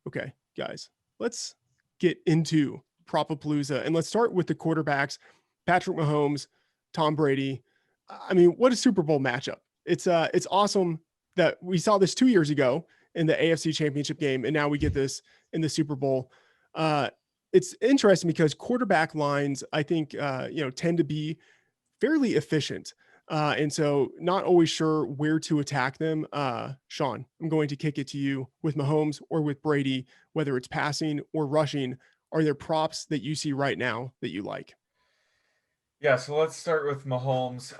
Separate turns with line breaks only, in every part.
Okay, guys, let's get into Propapalooza and let's start with the quarterbacks, Patrick Mahomes, Tom Brady. I mean, what a Super Bowl matchup. It's awesome that we saw this 2 years ago in the AFC Championship game and now we get this in the Super Bowl. Uh it's interesting because quarterback lines I think tend to be fairly efficient. And so not always sure where to attack them. Sean, I'm going to kick it to you with Mahomes or with Brady, whether it's passing or rushing. Are there props that you see right now that you like?
Yeah, so let's start with Mahomes.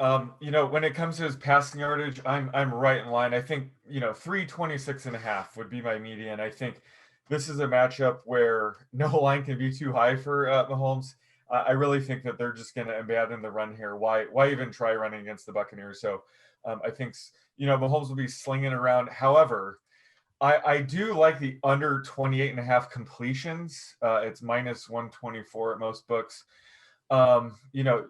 When it comes to his passing yardage, I'm right in line. I think, 326 and a half would be my median. I think this is a matchup where no line can be too high for Mahomes. I really think that they're just going to abandon the run here. Why even try running against the Buccaneers? So I think, Mahomes will be slinging around. However, I do like the under 28 and a half completions. It's minus 124 at most books. Um, you know,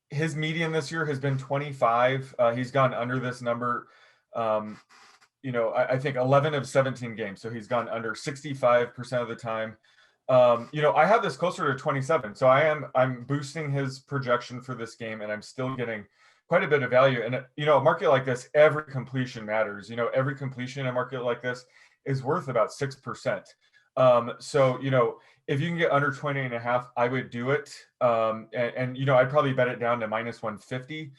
his median this year has been 25. He's gone under this number. Um, I think 11 of 17 games. So he's gone under 65% of the time. I have this closer to 27. So I'm boosting his projection for this game, and I'm still getting quite a bit of value. And a market like this, every completion matters. Every completion in a market like this is worth about 6%. So if you can get under 20 and a half, I would do it. And I'd probably bet it down to minus 150.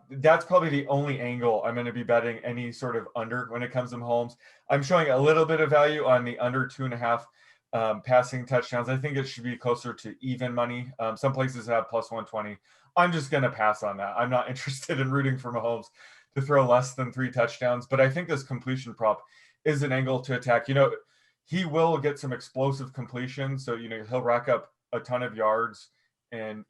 That's probably the only angle I'm going to be betting any sort of under when it comes to Mahomes. I'm showing a little bit of value on the under 2.5 passing touchdowns. I think it should be closer to even money. Some places have plus 120. I'm just going to pass on that. I'm not interested in rooting for Mahomes to throw less than 3 touchdowns, but I think this completion prop is an angle to attack. He will get some explosive completion. So, he'll rack up a ton of yards and,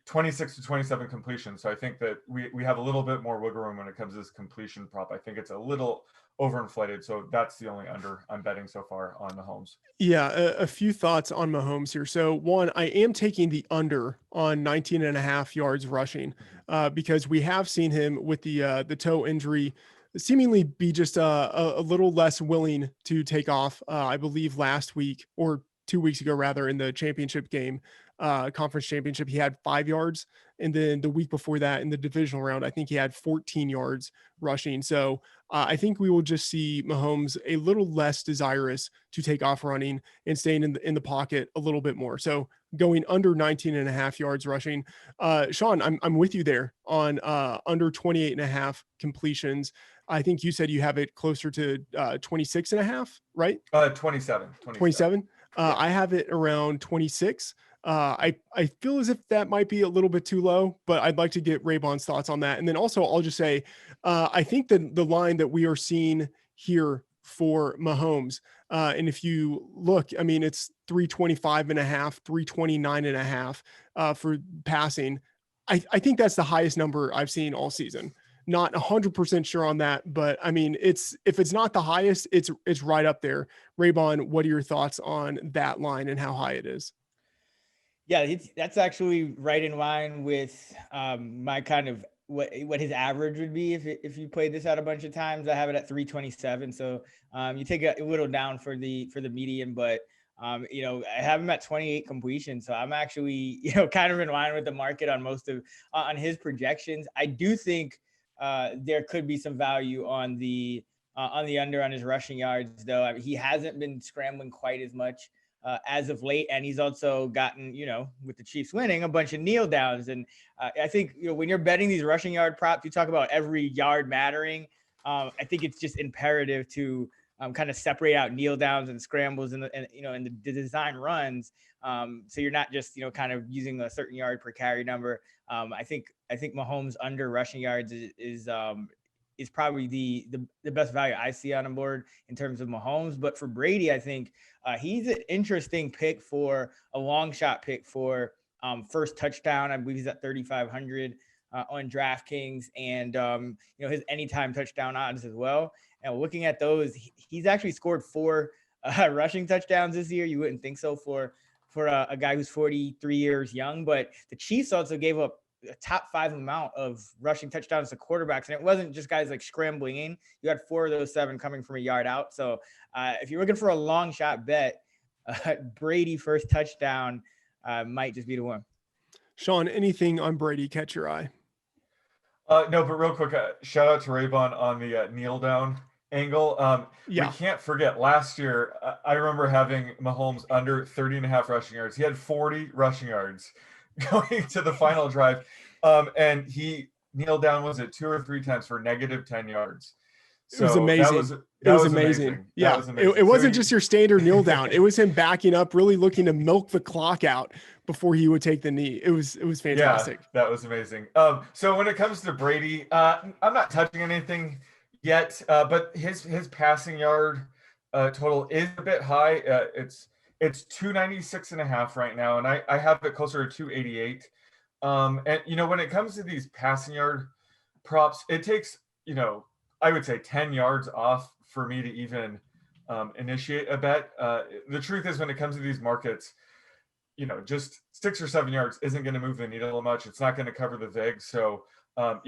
26 to 27 completion. So I think that we have a little bit more wiggle room when it comes to this completion prop. I think it's a little overinflated. So that's the only under I'm betting so far on Mahomes.
Yeah, a few thoughts on Mahomes here. So, one, I am taking the under on 19 and a half yards rushing because we have seen him with the toe injury seemingly be just a little less willing to take off. I believe last week or 2 weeks ago, rather, in the championship game, conference championship, he had 5 yards. And then the week before that in the divisional round, I think he had 14 yards rushing. So, I think we will just see Mahomes a little less desirous to take off running and staying in the pocket a little bit more. So going under 19 and a half yards rushing. Sean, I'm with you there on under 28 and a half completions. I think you said you have it closer to 26 and a half, right?
27, 27.
27.
Yeah.
I have it around 26. I feel as if that might be a little bit too low, but I'd like to get Raybon's thoughts on that. And then also, I'll just say, I think that the line that we are seeing here for Mahomes, and if you look, I mean, it's 325 and a half, 329 and a half for passing. I think that's the highest number I've seen all season. Not 100% sure on that, but I mean, if it's not the highest, it's right up there. Raybon, what are your thoughts on that line and how high it is?
Yeah, that's actually right in line with my kind of what his average would be if you played this out a bunch of times. I have it at 327, so you take a little down for the median, but I have him at 28 completion, so I'm actually kind of in line with the market on most of on his projections. I do think there could be some value on the under on his rushing yards, though. I mean, he hasn't been scrambling quite as much as of late, and he's also gotten, with the Chiefs winning, a bunch of kneel downs. And I think when you're betting these rushing yard props, you talk about every yard mattering. I think it's just imperative to kind of separate out kneel downs and scrambles in the design runs. So you're not just kind of using a certain yard per carry number. I think Mahomes under rushing yards is probably the best value I see on the board in terms of Mahomes. But for Brady, I think he's an interesting pick for a long shot pick for first touchdown. I believe he's at 3,500 on DraftKings, and his anytime touchdown odds as well. And looking at those, he's actually scored 4 rushing touchdowns this year. You wouldn't think so for a guy who's 43 years young, but the Chiefs also gave up a top 5 amount of rushing touchdowns to quarterbacks. And it wasn't just guys like scrambling in. You had 4 of those 7 coming from a yard out. So if you're looking for a long shot bet, Brady first touchdown might just be the one.
Sean, anything on Brady catch your eye?
No, but real quick, shout out to Raybon on the kneel down angle.
Yeah.
We can't forget last year, I remember having Mahomes under 30 and a half rushing yards. He had 40 rushing yards going to the final drive. And he kneeled down, was it 2 or 3 times for negative 10 yards?
It was amazing. It was amazing. Yeah. It wasn't just your standard kneel down. It was him backing up, really looking to milk the clock out before he would take the knee. It was fantastic.
Yeah, that was amazing. So when it comes to Brady, I'm not touching anything yet, but his passing yard total is a bit high. It's 296 and a half right now, and I have it closer to 288. And when it comes to these passing yard props, it takes, I would say 10 yards off for me to even initiate a bet. The truth is, when it comes to these markets, just 6 or 7 yards isn't going to move the needle much. It's not going to cover the vig. So, a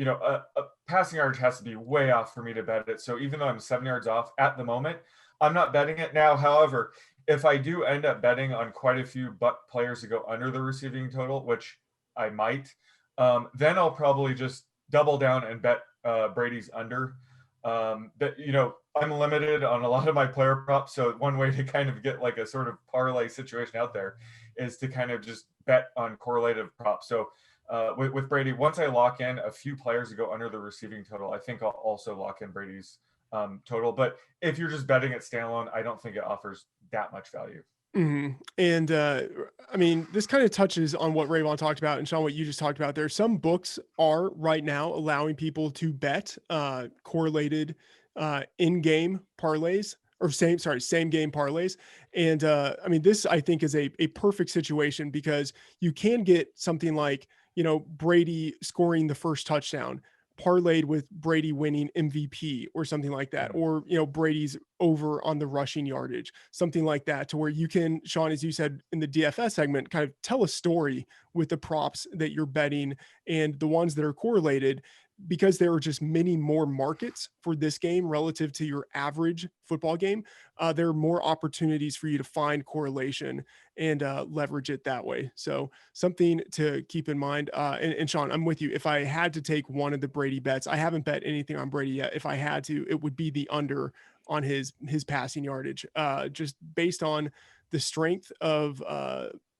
passing yard has to be way off for me to bet it. So even though I'm 7 yards off at the moment, I'm not betting it now. However, if I do end up betting on quite a few players to go under the receiving total, which I might, then I'll probably just double down and bet Brady's under. But I'm limited on a lot of my player props, so one way to kind of get like a sort of parlay situation out there is to kind of just bet on correlative props. So with Brady, once I lock in a few players to go under the receiving total, I think I'll also lock in Brady's total. But if you're just betting it standalone, I don't think it offers that much value.
Mm-hmm. And I mean, this kind of touches on what Raybon talked about, and Sean, what you just talked about. There, some books are right now allowing people to bet correlated in-game parlays, or same game parlays. And I mean, this I think is a perfect situation, because you can get something like, Brady scoring the first touchdown parlayed with Brady winning MVP or something like that, or Brady's over on the rushing yardage, something like that, to where you can, Sean, as you said in the DFS segment, kind of tell a story with the props that you're betting and the ones that are correlated, because there are just many more markets for this game relative to your average football game. There are more opportunities for you to find correlation and leverage it that way. So something to keep in mind. And Sean, I'm with you. If I had to take one of the Brady bets, I haven't bet anything on Brady yet. If I had to, it would be the under on his passing yardage, just based on the strength of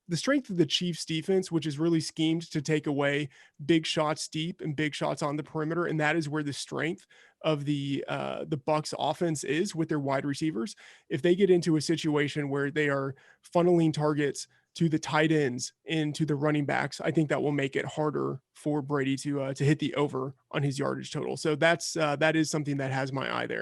the Chiefs defense, which is really schemed to take away big shots deep and big shots on the perimeter. And that is where the strength of the Bucs offense is, with their wide receivers. If they get into a situation where they are funneling targets to the tight ends and to the running backs, I think that will make it harder for Brady to hit the over on his yardage total. So that is something that has my eye there.